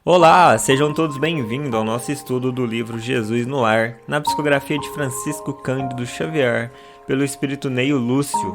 Olá, sejam todos bem-vindos ao nosso estudo do livro Jesus no Lar, na psicografia de Francisco Cândido Xavier, pelo espírito Neio Lúcio.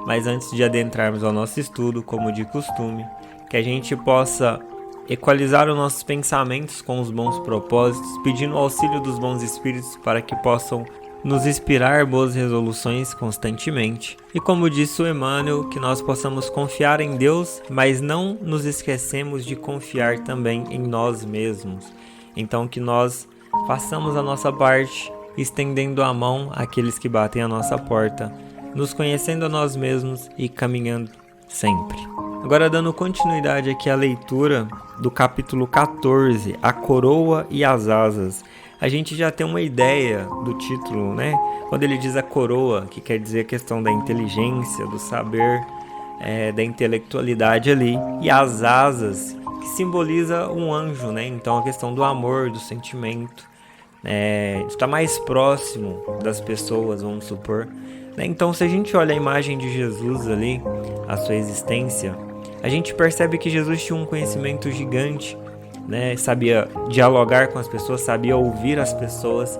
Mas antes de adentrarmos ao nosso estudo, como de costume, que a gente possa equalizar os nossos pensamentos com os bons propósitos, pedindo o auxílio dos bons espíritos para que possam nos inspirar boas resoluções constantemente. E como disse o Emmanuel, que nós possamos confiar em Deus, mas não nos esquecemos de confiar também em nós mesmos. Então que nós façamos a nossa parte, estendendo a mão àqueles que batem a nossa porta, nos conhecendo a nós mesmos e caminhando sempre. Agora, dando continuidade aqui à leitura do capítulo 14, A Coroa e as Asas. A gente já tem uma ideia do título, né? Quando ele diz a coroa, que quer dizer a questão da inteligência, do saber, da intelectualidade ali, e as asas, que simboliza um anjo, né? Então a questão do amor, do sentimento, está mais próximo das pessoas, vamos supor. Então, se a gente olha a imagem de Jesus ali, a sua existência, a gente percebe que Jesus tinha um conhecimento gigante, né? Sabia dialogar com as pessoas, sabia ouvir as pessoas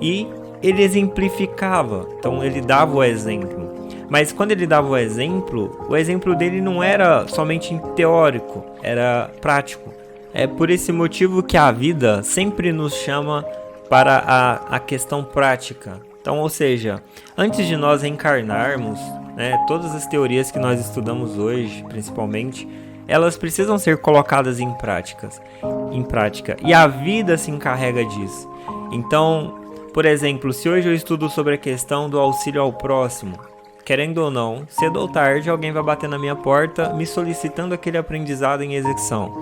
e ele exemplificava, então ele dava o exemplo. Mas quando ele dava o exemplo dele não era somente teórico, era prático. É por esse motivo que a vida sempre nos chama para a questão prática. Então, ou seja, antes de nós reencarnarmos, né, todas as teorias que nós estudamos hoje, principalmente, elas precisam ser colocadas em prática. E a vida se encarrega disso. Então, por exemplo, se hoje eu estudo sobre a questão do auxílio ao próximo, querendo ou não, cedo ou tarde alguém vai bater na minha porta me solicitando aquele aprendizado em execução.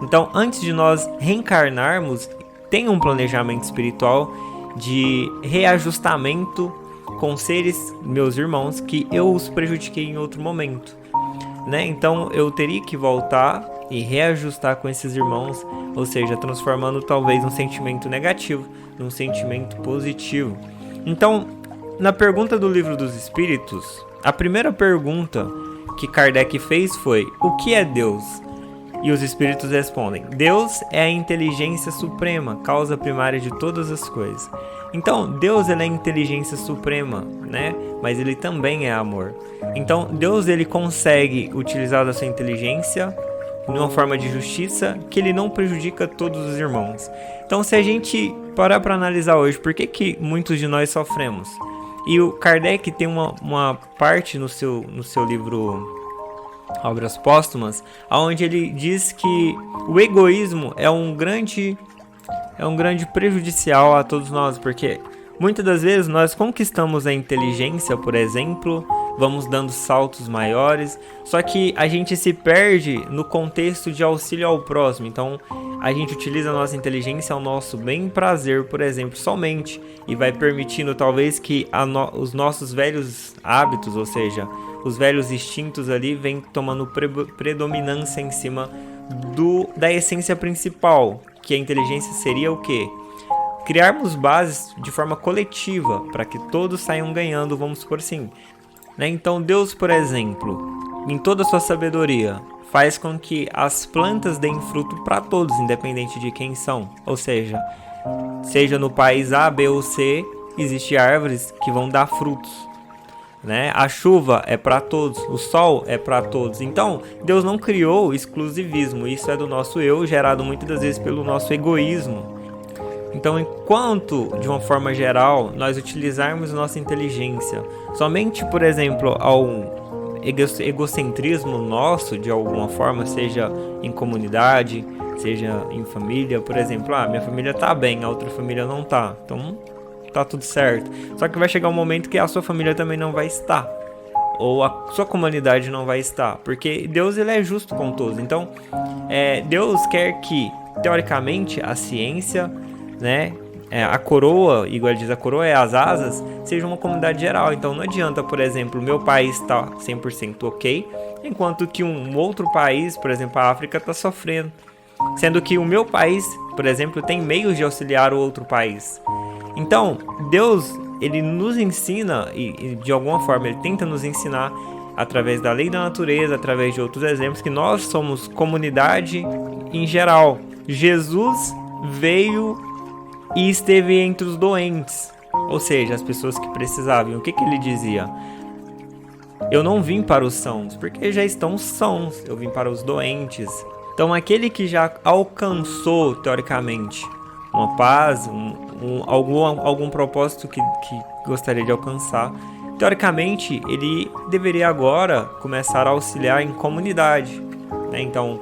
Então, antes de nós reencarnarmos, tem um planejamento espiritual de reajustamento com seres, meus irmãos, que eu os prejudiquei em outro momento. Então eu teria que voltar e reajustar com esses irmãos, ou seja, transformando talvez um sentimento negativo num sentimento positivo. Então, na pergunta do Livro dos Espíritos, a primeira pergunta que Kardec fez foi: o que é Deus? E os Espíritos respondem: Deus é a inteligência suprema, causa primária de todas as coisas. Então, Deus ele é a inteligência suprema, né? Mas ele também é amor. Então, Deus ele consegue utilizar a sua inteligência de uma forma de justiça que ele não prejudica todos os irmãos. Então, se a gente parar para analisar hoje, por que muitos de nós sofremos? E o Kardec tem uma parte no seu livro Obras Póstumas, onde ele diz que o egoísmo é um grande prejudicial a todos nós, porque muitas das vezes nós conquistamos a inteligência, por exemplo, vamos dando saltos maiores, só que a gente se perde no contexto de auxílio ao próximo. Então a gente utiliza a nossa inteligência ao nosso bem e prazer, por exemplo, somente, e vai permitindo talvez que os nossos velhos hábitos, ou seja, os velhos instintos ali, vêm tomando predominância em cima da essência principal, que a inteligência seria o quê? Criarmos bases de forma coletiva, para que todos saiam ganhando, vamos supor assim. Então Deus, por exemplo, em toda a sua sabedoria, faz com que as plantas deem fruto para todos, independente de quem são. Ou seja no país A, B ou C, existem árvores que vão dar frutos. A chuva é para todos, o sol é para todos. Então, Deus não criou exclusivismo, isso é do nosso eu, gerado muitas das vezes pelo nosso egoísmo. Então, enquanto, de uma forma geral, nós utilizarmos nossa inteligência somente, por exemplo, ao egocentrismo nosso, de alguma forma, seja em comunidade, seja em família, por exemplo, minha família tá bem, a outra família não tá, então tá tudo certo. Só que vai chegar um momento que a sua família também não vai estar, ou a sua comunidade não vai estar, porque Deus ele é justo com todos. Então, Deus quer que, teoricamente, a ciência, a coroa, igual ele diz, a coroa é as asas, seja uma comunidade geral. Então não adianta, por exemplo, o meu país está 100% ok, enquanto que um outro país, por exemplo, a África, está sofrendo. Sendo que o meu país, por exemplo, tem meios de auxiliar o outro país. Então, Deus, ele nos ensina, e de alguma forma ele tenta nos ensinar, através da lei da natureza, através de outros exemplos, que nós somos comunidade em geral. Jesus veio e esteve entre os doentes, ou seja, as pessoas que precisavam. O que ele dizia? Eu não vim para os sãos, porque já estão sãos, eu vim para os doentes. Então aquele que já alcançou, teoricamente, uma paz, algum propósito que gostaria de alcançar, teoricamente ele deveria agora começar a auxiliar em comunidade, né? Então,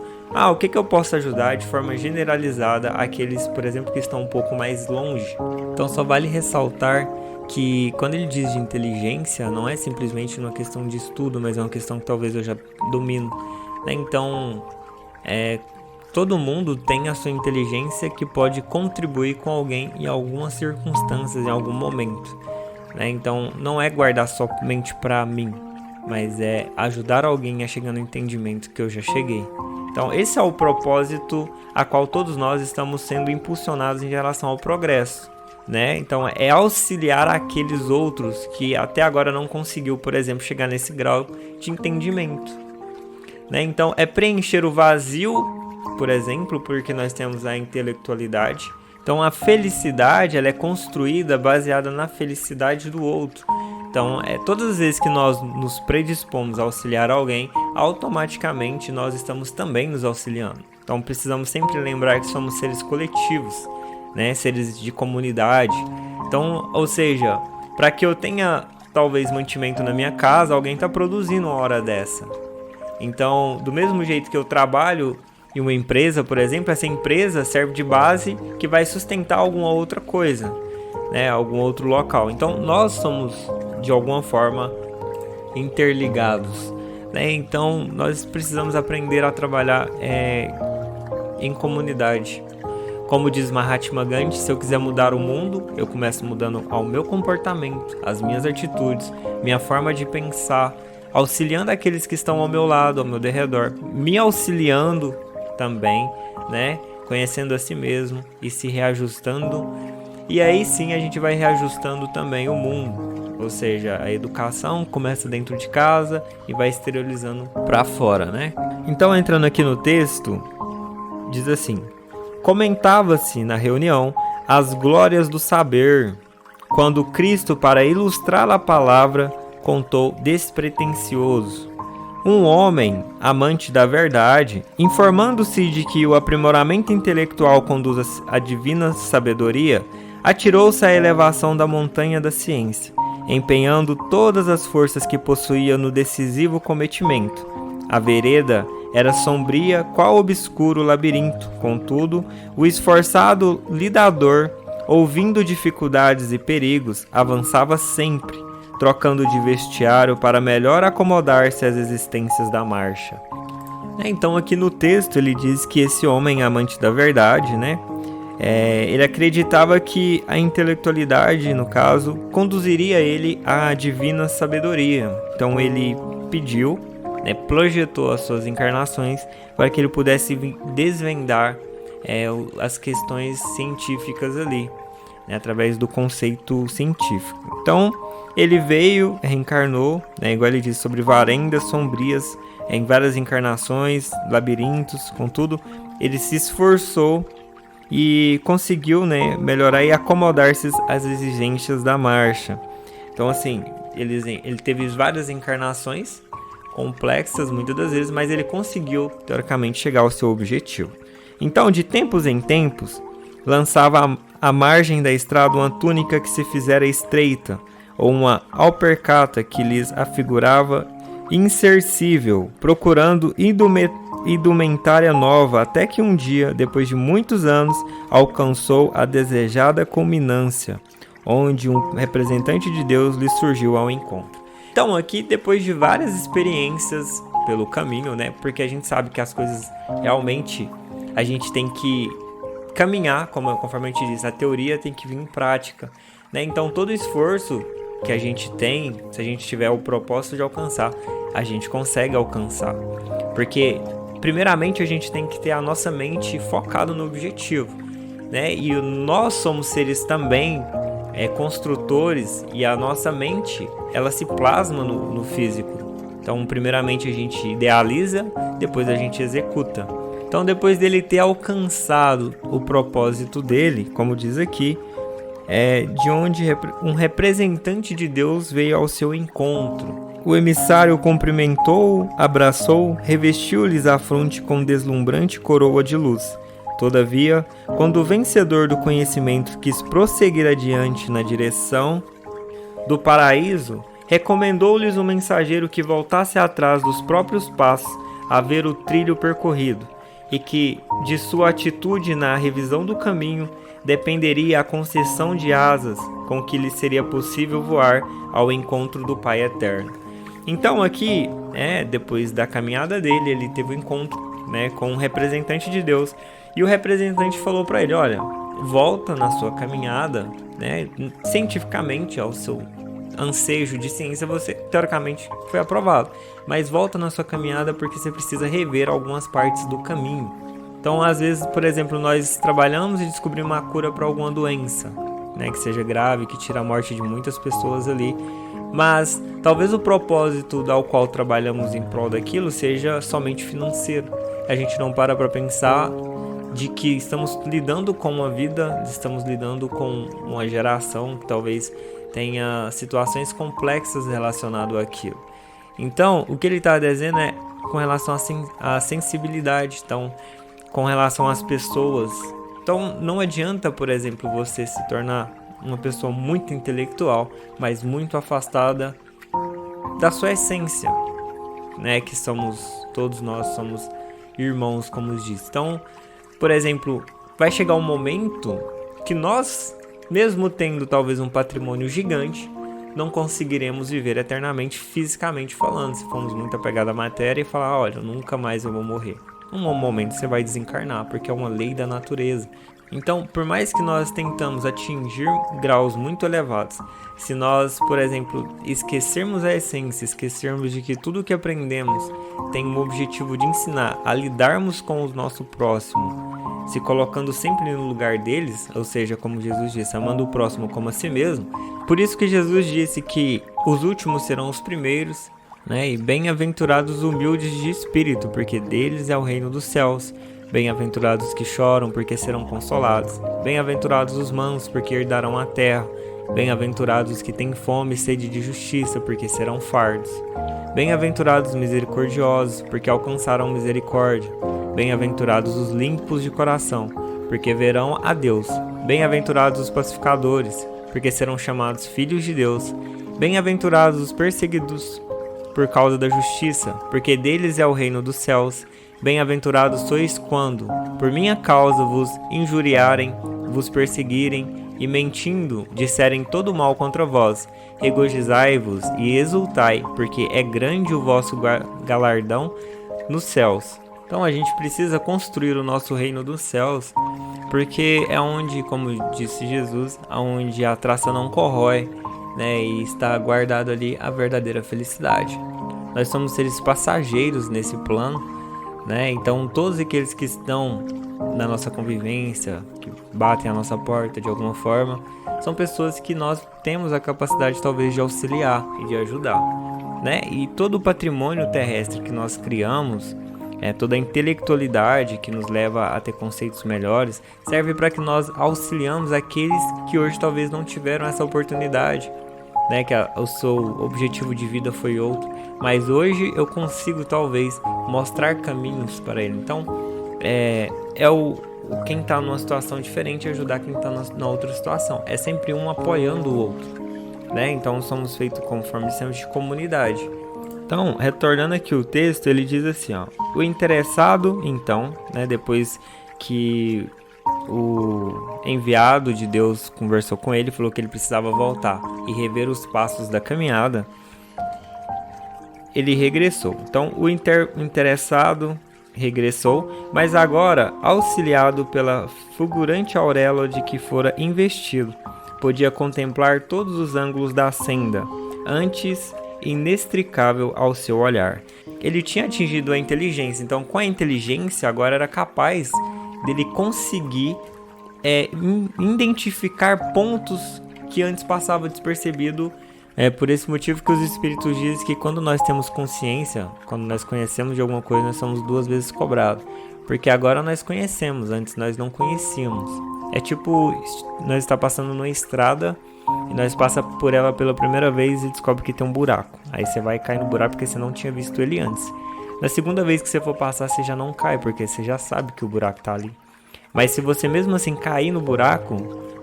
o que eu posso ajudar de forma generalizada aqueles, por exemplo, que estão um pouco mais longe? Então só vale ressaltar que quando ele diz de inteligência, não é simplesmente uma questão de estudo, mas é uma questão que talvez eu já domino, né? Então, todo mundo tem a sua inteligência que pode contribuir com alguém em algumas circunstâncias, em algum momento, né? Então, não é guardar somente para mim, mas é ajudar alguém a chegar no entendimento que eu já cheguei. Então, esse é o propósito a qual todos nós estamos sendo impulsionados em relação ao progresso, né? Então, é auxiliar aqueles outros que até agora não conseguiu, por exemplo, chegar nesse grau de entendimento, né? Então, é preencher o vazio, por exemplo, porque nós temos a intelectualidade. Então, a felicidade ela é construída baseada na felicidade do outro. Então, todas as vezes que nós nos predispomos a auxiliar alguém, automaticamente nós estamos também nos auxiliando. Então, precisamos sempre lembrar que somos seres coletivos, né? Seres de comunidade. Então, ou seja, para que eu tenha talvez mantimento na minha casa, alguém está produzindo uma hora dessa. Então, do mesmo jeito que eu trabalho em uma empresa, por exemplo, essa empresa serve de base que vai sustentar alguma outra coisa, né? Algum outro local. Então, nós somos, de alguma forma, interligados, né? Então, nós precisamos aprender a trabalhar em comunidade. Como diz Mahatma Gandhi, se eu quiser mudar o mundo, eu começo mudando ao meu comportamento, as minhas atitudes, minha forma de pensar, auxiliando aqueles que estão ao meu lado, ao meu derredor, me auxiliando também, né? Conhecendo a si mesmo e se reajustando. E aí sim a gente vai reajustando também o mundo. Ou seja, a educação começa dentro de casa e vai exteriorizando para fora, né? Então, entrando aqui no texto, diz assim: comentava-se na reunião as glórias do saber, quando Cristo, para ilustrar a palavra, contou despretensioso. Um homem, amante da verdade, informando-se de que o aprimoramento intelectual conduz à divina sabedoria, atirou-se à elevação da montanha da ciência, empenhando todas as forças que possuía no decisivo cometimento. A vereda era sombria, qual obscuro labirinto. Contudo, o esforçado lidador, ouvindo dificuldades e perigos, avançava sempre, trocando de vestiário para melhor acomodar-se às existências da marcha. Então aqui no texto ele diz que esse homem amante da verdade, né? Ele acreditava que a intelectualidade, no caso, conduziria ele à divina sabedoria. Então ele pediu, né, projetou as suas encarnações para que ele pudesse desvendar as questões científicas ali, né, através do conceito científico. Então ele veio, reencarnou, né, igual ele diz, sobre varandas sombrias, em várias encarnações, labirintos, contudo, ele se esforçou e conseguiu, né, melhorar e acomodar-se às exigências da marcha. Então, assim, ele teve várias encarnações complexas, muitas das vezes, mas ele conseguiu, teoricamente, chegar ao seu objetivo. Então, de tempos em tempos, lançava à margem da estrada uma túnica que se fizera estreita, ou uma alpercata que lhes afigurava insercível, procurando indumentária nova, até que um dia, depois de muitos anos, alcançou a desejada culminância, onde um representante de Deus lhe surgiu ao encontro. Então aqui, depois de várias experiências pelo caminho, né, porque a gente sabe que as coisas realmente a gente tem que caminhar, conforme a gente diz, a teoria tem que vir em prática, né? Então todo esforço que a gente tem, se a gente tiver o propósito de alcançar, a gente consegue alcançar. Porque, primeiramente, a gente tem que ter a nossa mente focada no objetivo, né? E nós somos seres também construtores, e a nossa mente, ela se plasma no físico. Então, primeiramente, a gente idealiza, depois a gente executa. Então, depois dele ter alcançado o propósito dele, como diz aqui, de onde um representante de Deus veio ao seu encontro. O emissário o cumprimentou, abraçou, revestiu-lhes a fronte com deslumbrante coroa de luz. Todavia, quando o vencedor do conhecimento quis prosseguir adiante na direção do paraíso, recomendou-lhes o mensageiro que voltasse atrás dos próprios passos a ver o trilho percorrido, e que, de sua atitude na revisão do caminho, dependeria a concessão de asas com que lhe seria possível voar ao encontro do Pai Eterno. Então aqui, depois da caminhada dele, ele teve um encontro, com um representante de Deus, e o representante falou para ele: olha, volta na sua caminhada, cientificamente, ao seu ansejo de ciência, você teoricamente foi aprovado, mas volta na sua caminhada porque você precisa rever algumas partes do caminho. Então, às vezes, por exemplo, nós trabalhamos e descobrimos uma cura para alguma doença, que seja grave, que tira a morte de muitas pessoas ali, mas talvez o propósito ao qual trabalhamos em prol daquilo seja somente financeiro. A gente não para pensar de que estamos lidando com uma vida, estamos lidando com uma geração que talvez tenha situações complexas relacionadas àquilo. Então, o que ele está dizendo é com relação à sensibilidade, então, com relação às pessoas. Então, não adianta, por exemplo, você se tornar uma pessoa muito intelectual, mas muito afastada da sua essência, que todos nós somos irmãos, como diz. Então, por exemplo, vai chegar um momento que nós, mesmo tendo talvez um patrimônio gigante, não conseguiremos viver eternamente fisicamente falando, se formos muito apegados à matéria e falar: olha, nunca mais eu vou morrer. Um momento você vai desencarnar, porque é uma lei da natureza. Então, por mais que nós tentamos atingir graus muito elevados, se nós, por exemplo, esquecermos a essência, esquecermos de que tudo que aprendemos tem o objetivo de ensinar a lidarmos com o nosso próximo, se colocando sempre no lugar deles, ou seja, como Jesus disse, amando o próximo como a si mesmo. Por isso que Jesus disse que os últimos serão os primeiros, e bem-aventurados os humildes de espírito, porque deles é o reino dos céus. Bem-aventurados que choram, porque serão consolados. Bem-aventurados os mansos, porque herdarão a terra. Bem-aventurados os que têm fome e sede de justiça, porque serão fartos. Bem-aventurados os misericordiosos, porque alcançarão misericórdia. Bem-aventurados os limpos de coração, porque verão a Deus. Bem-aventurados os pacificadores, porque serão chamados filhos de Deus. Bem-aventurados os perseguidos por causa da justiça, porque deles é o reino dos céus. Bem-aventurados sois quando, por minha causa, vos injuriarem, vos perseguirem e, mentindo, disserem todo mal contra vós. Regozijai-vos e exultai, porque é grande o vosso galardão nos céus. Então a gente precisa construir o nosso reino dos céus, porque é onde, como disse Jesus, onde a traça não corrói, e está guardado ali a verdadeira felicidade. Nós somos seres passageiros nesse plano, então todos aqueles que estão na nossa convivência, que batem a nossa porta de alguma forma, são pessoas que nós temos a capacidade talvez de auxiliar e de ajudar, E todo o patrimônio terrestre que nós criamos, toda a intelectualidade que nos leva a ter conceitos melhores, serve para que nós auxiliamos aqueles que hoje talvez não tiveram essa oportunidade, que o seu objetivo de vida foi outro, mas hoje eu consigo talvez mostrar caminhos para ele. Então, quem está numa situação diferente ajudar quem está na outra situação. É sempre um apoiando o outro, Então, somos feitos conforme dissemos de comunidade. Então, retornando aqui o texto, ele diz assim, o interessado, então, depois que o enviado de Deus conversou com ele, falou que ele precisava voltar e rever os passos da caminhada, ele regressou. Então, o interessado regressou, mas agora auxiliado pela fulgurante auréola de que fora investido, podia contemplar todos os ângulos da senda, antes inextricável ao seu olhar. Ele tinha atingido a inteligência, então com a inteligência agora era capaz dele conseguir identificar pontos que antes passava despercebido. É por esse motivo que os espíritos dizem que quando nós temos consciência, quando nós conhecemos de alguma coisa, nós somos 2 vezes cobrados. Porque agora nós conhecemos, antes nós não conhecíamos. É tipo, nós está passando numa estrada e nós passa por ela pela primeira vez e descobre que tem um buraco. Aí você vai cair no buraco porque você não tinha visto ele antes. Na segunda vez que você for passar, você já não cai, porque você já sabe que o buraco tá ali. Mas se você mesmo assim cair no buraco,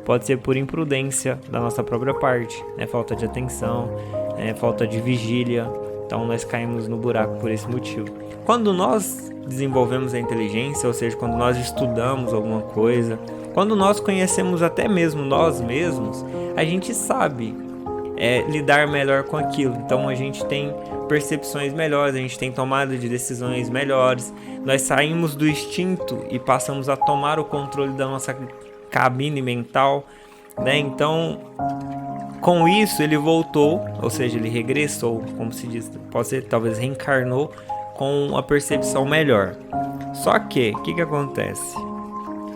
pode ser por imprudência da nossa própria parte, né? Falta de atenção, falta de vigília. Então nós caímos no buraco por esse motivo. Quando nós desenvolvemos a inteligência, ou seja, quando nós estudamos alguma coisa, quando nós conhecemos até mesmo nós mesmos, a gente sabe lidar melhor com aquilo. Então a gente tem percepções melhores, a gente tem tomada de decisões melhores. Nós saímos do instinto e passamos a tomar o controle da nossa cabine mental, né? Então, com isso ele voltou, ou seja, ele regressou, como se diz, pode ser, talvez reencarnou com uma percepção melhor. Só que, o que acontece?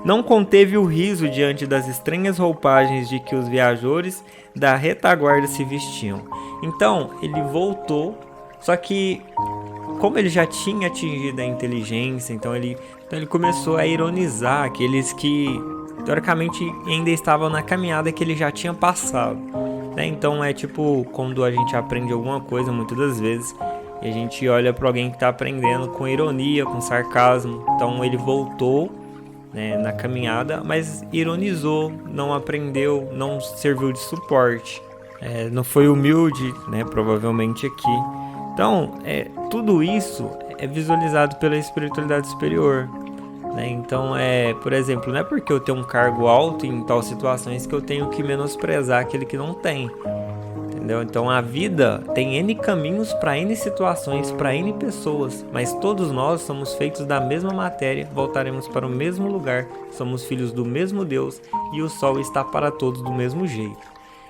Não conteve o riso diante das estranhas roupagens de que os viajores da retaguarda se vestiam. Então, ele voltou, só que, como ele já tinha atingido a inteligência, então ele começou a ironizar aqueles que, teoricamente, ainda estavam na caminhada que ele já tinha passado. Né? Então, é tipo quando a gente aprende alguma coisa, muitas das vezes, e a gente olha para alguém que está aprendendo com ironia, com sarcasmo. Então, ele voltou, né, na caminhada, mas ironizou, não aprendeu, não serviu de suporte, não foi humilde, né, provavelmente aqui. Então, tudo isso é visualizado pela espiritualidade superior, né? Então, por exemplo, não é porque eu tenho um cargo alto em tal situações que eu tenho que menosprezar aquele que não tem. Entendeu? Então a vida tem N caminhos para N situações, para N pessoas, mas todos nós somos feitos da mesma matéria, voltaremos para o mesmo lugar, somos filhos do mesmo Deus e o sol está para todos do mesmo jeito.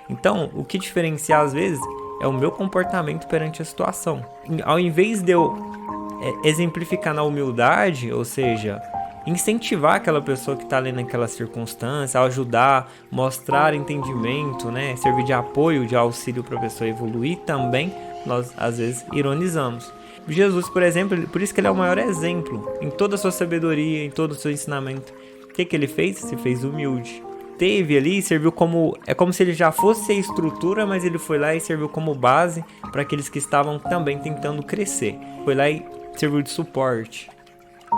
Então, o que diferencia às vezes é o meu comportamento perante a situação. Ao invés de eu exemplificar na humildade, ou seja, incentivar aquela pessoa que está ali naquela circunstância, ajudar, mostrar entendimento, né? Servir de apoio, de auxílio para a pessoa evoluir, também nós às vezes ironizamos. Jesus, por exemplo, por isso que ele é o maior exemplo em toda a sua sabedoria, em todo o seu ensinamento. O que ele fez? Se fez humilde. Teve ali, serviu como... É como se ele já fosse a estrutura, mas ele foi lá e serviu como base para aqueles que estavam também tentando crescer. Foi lá e serviu de suporte.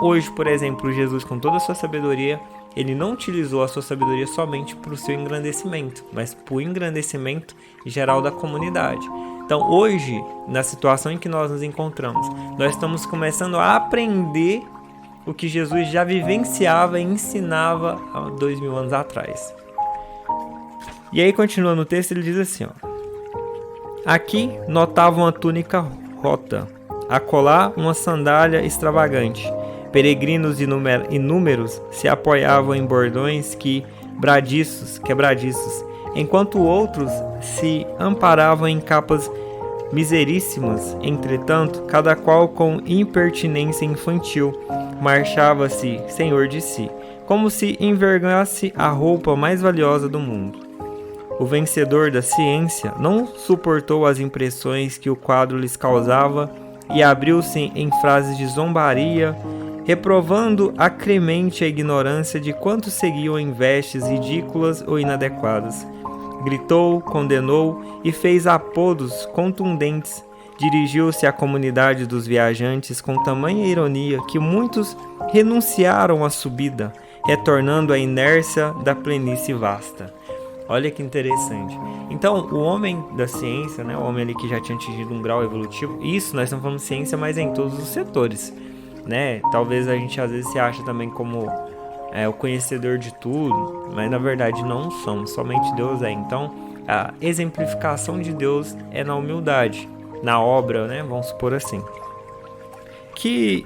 Hoje, por exemplo, Jesus, com toda a sua sabedoria, ele não utilizou a sua sabedoria somente para o seu engrandecimento, mas para o engrandecimento geral da comunidade. Então, hoje, na situação em que nós nos encontramos, nós estamos começando a aprender o que Jesus já vivenciava e ensinava há 2000 anos atrás. E aí, continuando o texto, ele diz assim, ó: aqui notava uma túnica rota, acolá uma sandália extravagante. Peregrinos inúmeros se apoiavam em bordões quebradiços, enquanto outros se amparavam em capas miseríssimas. Entretanto, cada qual com impertinência infantil marchava-se senhor de si, como se envergasse a roupa mais valiosa do mundo. O vencedor da ciência não suportou as impressões que o quadro lhes causava e abriu-se em frases de zombaria, reprovando acremente a ignorância de quantos seguiam em vestes ridículas ou inadequadas. Gritou, condenou e fez apodos contundentes. Dirigiu-se à comunidade dos viajantes com tamanha ironia que muitos renunciaram à subida, retornando à inércia da planície vasta. Olha que interessante. Então, o homem da ciência, né, o homem ali que já tinha atingido um grau evolutivo, isso nós estamos falando de ciência, mas é em todos os setores, né? Talvez a gente às vezes se ache também como o conhecedor de tudo, mas na verdade não somos, somente Deus é. Então, a exemplificação de Deus é na humildade, na obra, né? Vamos supor assim. Que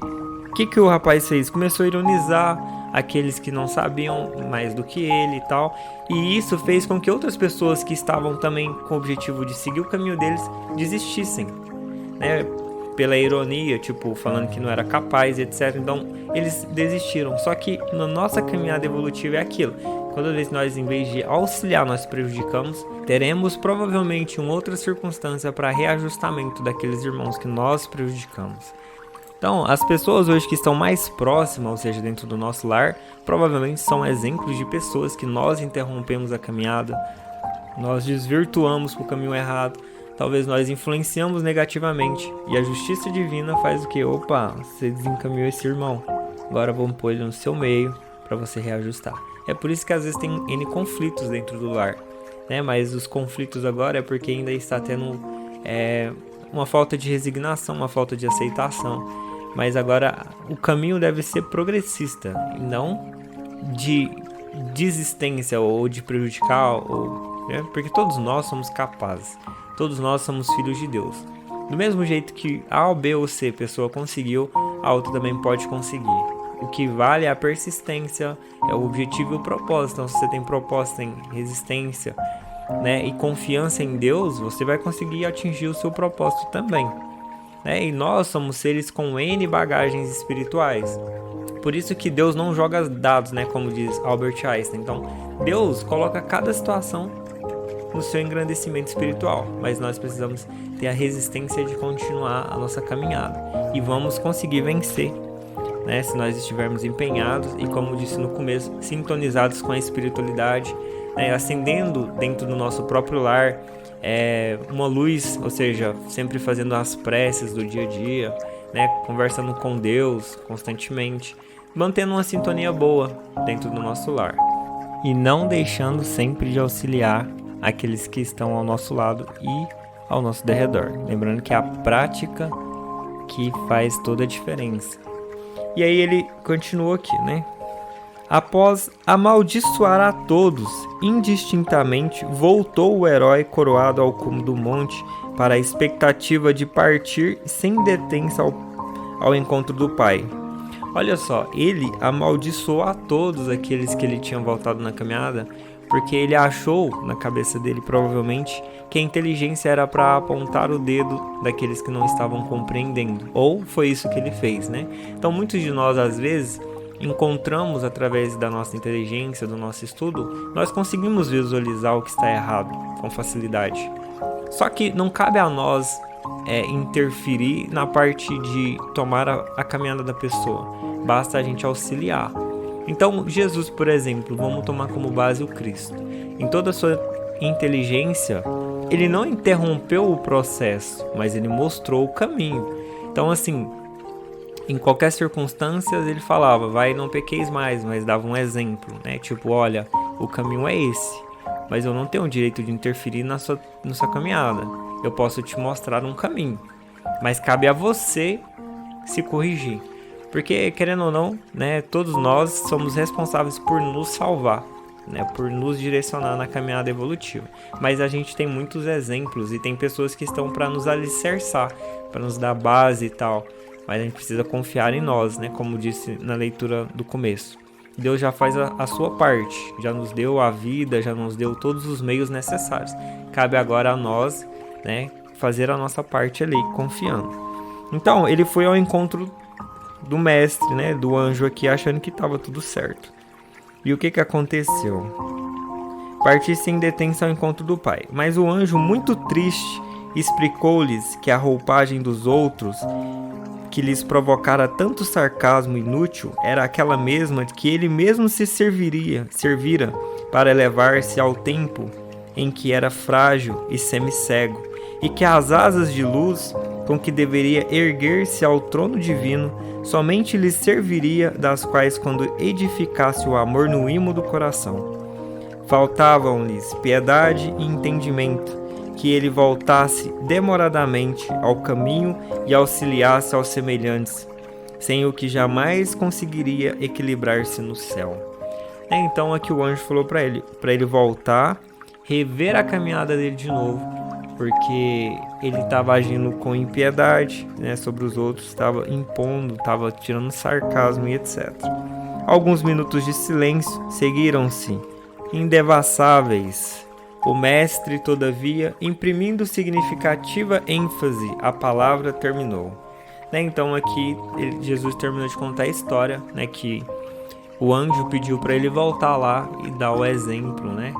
o rapaz fez? Começou a ironizar aqueles que não sabiam mais do que ele e tal, e isso fez com que outras pessoas que estavam também com o objetivo de seguir o caminho deles desistissem, né? Pela ironia, tipo, falando que não era capaz, etc. Então, eles desistiram. Só que na nossa caminhada evolutiva é aquilo. Toda vez que nós, em vez de auxiliar, nós prejudicamos, teremos provavelmente uma outra circunstância para reajustamento daqueles irmãos que nós prejudicamos. Então, as pessoas hoje que estão mais próximas, ou seja, dentro do nosso lar, provavelmente são exemplos de pessoas que nós interrompemos a caminhada, nós desvirtuamos para o caminho errado, talvez nós influenciamos negativamente, e a justiça divina faz o que? Opa, você desencaminhou esse irmão, agora vamos pôr ele no seu meio para você reajustar. É por isso que às vezes tem N conflitos dentro do lar, né? Mas os conflitos agora é porque ainda está tendo uma falta de resignação, uma falta de aceitação. Mas agora o caminho deve ser progressista e não de desistência ou de prejudicar, né? Porque todos nós somos capazes, todos nós somos filhos de Deus. Do mesmo jeito que A, B ou C pessoa conseguiu, a outra também pode conseguir. O que vale é a persistência, é o objetivo e o propósito. Então, se você tem propósito em resistência, né, e confiança em Deus, você vai conseguir atingir o seu propósito também. E nós somos seres com N bagagens espirituais. Por isso que Deus não joga dados, né, como diz Albert Einstein. Então, Deus coloca cada situação no seu engrandecimento espiritual. Mas nós precisamos ter a resistência de continuar a nossa caminhada. E vamos conseguir vencer, né, se nós estivermos empenhados e, como disse no começo, sintonizados com a espiritualidade, né, acendendo dentro do nosso próprio lar uma luz, ou seja, sempre fazendo as preces do dia a dia, né, conversando com Deus constantemente, mantendo uma sintonia boa dentro do nosso lar e não deixando sempre de auxiliar aqueles que estão ao nosso lado e ao nosso derredor. Lembrando que é a prática que faz toda a diferença. E aí ele continua aqui, né? Após amaldiçoar a todos, indistintamente, voltou o herói coroado ao cume do monte para a expectativa de partir sem detença ao encontro do Pai. Olha só, ele amaldiçoou a todos aqueles que ele tinha voltado na caminhada, porque ele achou na cabeça dele, provavelmente, que a inteligência era para apontar o dedo daqueles que não estavam compreendendo. Ou foi isso que ele fez, né? Então, muitos de nós, às vezes, encontramos através da nossa inteligência, do nosso estudo, nós conseguimos visualizar o que está errado com facilidade. Só que não cabe a nós interferir na parte de tomar a caminhada da pessoa. Basta a gente auxiliar. Então, Jesus, por exemplo, vamos tomar como base o Cristo. Em toda a sua inteligência, ele não interrompeu o processo, mas ele mostrou o caminho. Então, assim, em qualquer circunstância, ele falava, vai, não pequeis mais, mas dava um exemplo, né? Tipo, olha, o caminho é esse, mas eu não tenho o direito de interferir na sua caminhada. Eu posso te mostrar um caminho, mas cabe a você se corrigir. Porque, querendo ou não, né, todos nós somos responsáveis por nos salvar, né, por nos direcionar na caminhada evolutiva. Mas a gente tem muitos exemplos e tem pessoas que estão para nos alicerçar, para nos dar base e tal. Mas a gente precisa confiar em nós, né? Como disse na leitura do começo. Deus já faz a sua parte, já nos deu a vida, já nos deu todos os meios necessários. Cabe agora a nós, né, fazer a nossa parte ali, confiando. Então, ele foi ao encontro do mestre, né, do anjo aqui, achando que estava tudo certo. E o que aconteceu? Parti sem detenção ao encontro do Pai. Mas o anjo, muito triste, explicou-lhes que a roupagem dos outros, que lhes provocara tanto sarcasmo inútil, era aquela mesma de que ele mesmo se servira para elevar-se ao tempo em que era frágil e semicego, e que as asas de luz com que deveria erguer-se ao trono divino somente lhes serviria, das quais quando edificasse o amor no imo do coração. Faltavam-lhes piedade e entendimento, que ele voltasse demoradamente ao caminho e auxiliasse aos semelhantes, sem o que jamais conseguiria equilibrar-se no céu. Então aqui o anjo falou para ele voltar, rever a caminhada dele de novo, porque ele estava agindo com impiedade, né, sobre os outros, estava impondo, estava tirando sarcasmo e etc. Alguns minutos de silêncio seguiram-se, indevassáveis. O mestre, todavia, imprimindo significativa ênfase à palavra, terminou. Então aqui Jesus terminou de contar a história, né, que o anjo pediu para ele voltar lá e dar o exemplo, né,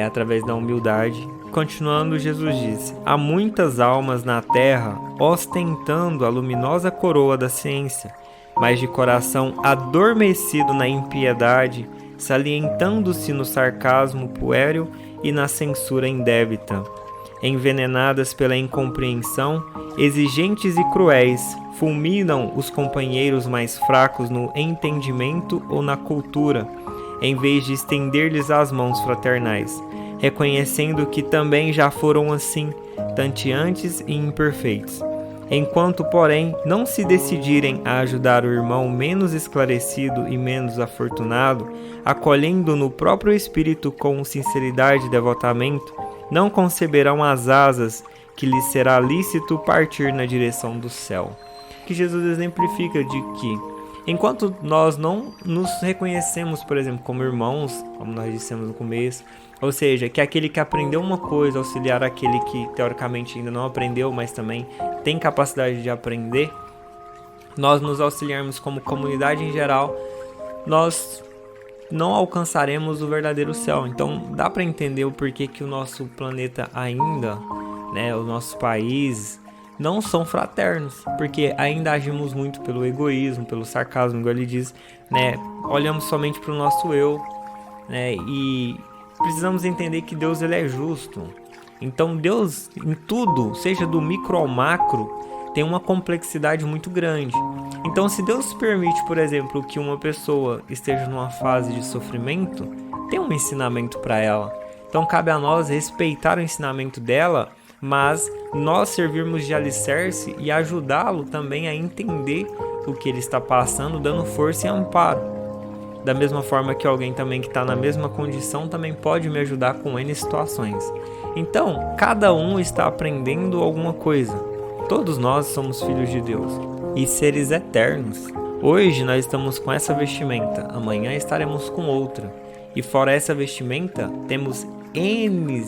através da humildade, continuando, Jesus disse: há muitas almas na terra ostentando a luminosa coroa da ciência, mas de coração adormecido na impiedade, salientando-se no sarcasmo puéril e na censura indébita. Envenenadas pela incompreensão, exigentes e cruéis, fulminam os companheiros mais fracos no entendimento ou na cultura, em vez de estender-lhes as mãos fraternais, reconhecendo que também já foram assim, tanteantes e imperfeitos. Enquanto, porém, não se decidirem a ajudar o irmão menos esclarecido e menos afortunado, acolhendo no próprio espírito com sinceridade e devotamento, não conceberão as asas que lhes será lícito partir na direção do céu. Que Jesus exemplifica de que, enquanto nós não nos reconhecemos, por exemplo, como irmãos, como nós dissemos no começo, ou seja, que aquele que aprendeu uma coisa auxiliar aquele que teoricamente ainda não aprendeu, mas também tem capacidade de aprender, nós nos auxiliarmos como comunidade em geral, nós não alcançaremos o verdadeiro céu. Então dá para entender o porquê que o nosso planeta ainda, o nosso país, não são fraternos, porque ainda agimos muito pelo egoísmo, pelo sarcasmo, igual ele diz, olhamos somente para o nosso eu, e precisamos entender que Deus ele é justo. Então Deus em tudo, seja do micro ao macro, tem uma complexidade muito grande. Então se Deus permite, por exemplo, que uma pessoa esteja numa fase de sofrimento, tem um ensinamento para ela. Então cabe a nós respeitar o ensinamento dela, mas nós servirmos de alicerce e ajudá-lo também a entender o que ele está passando, dando força e amparo. Da mesma forma que alguém também que está na mesma condição também pode me ajudar com N situações. Então, cada um está aprendendo alguma coisa. Todos nós somos filhos de Deus e seres eternos. Hoje nós estamos com essa vestimenta, amanhã estaremos com outra. E fora essa vestimenta, temos N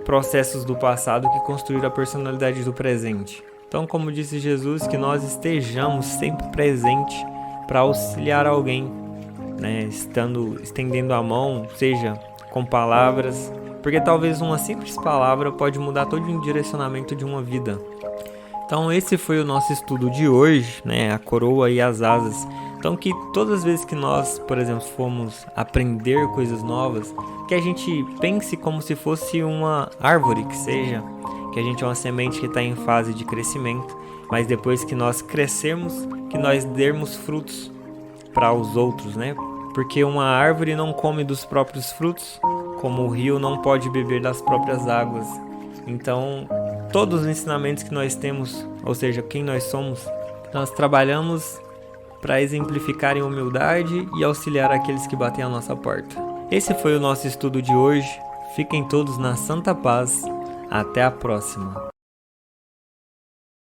processos do passado que construíram a personalidade do presente. Então, como disse Jesus, que nós estejamos sempre presentes para auxiliar alguém, estendendo a mão, seja com palavras, porque talvez uma simples palavra pode mudar todo o direcionamento de uma vida. Então esse foi o nosso estudo de hoje, a coroa e as asas. Então que todas as vezes que nós, por exemplo, formos aprender coisas novas, que a gente pense como se fosse uma árvore, que a gente é uma semente que está em fase de crescimento, mas depois que nós crescermos, que nós dermos frutos para os outros, Porque uma árvore não come dos próprios frutos, como o rio não pode beber das próprias águas. Então, todos os ensinamentos que nós temos, ou seja, quem nós somos, nós trabalhamos para exemplificar em humildade e auxiliar aqueles que batem à nossa porta. Esse foi o nosso estudo de hoje. Fiquem todos na santa paz. Até a próxima.